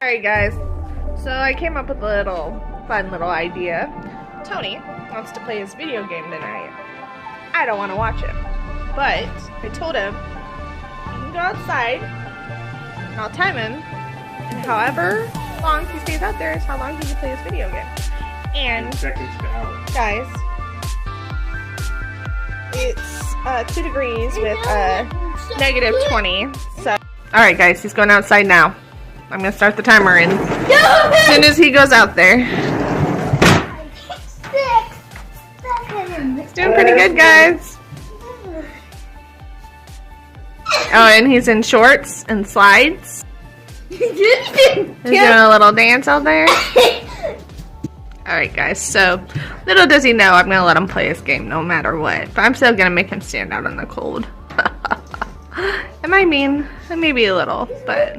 Alright guys, so I came up with a fun little idea. Tony wants to play his video game tonight. I don't want to watch it, but I told him he can go outside and I'll time him, and however long he stays out there is how long he can play his video game. And seconds to hours. Guys, it's 2 degrees with negative 20. So, alright guys, he's going outside now. I'm gonna start the timer in as soon as he goes out there. He's doing pretty good, guys. Oh, and he's in shorts and slides. He's doing a little dance out there. Alright guys, so little does he know I'm gonna let him play his game no matter what. But I'm still gonna make him stand out in the cold. It might mean maybe a little, but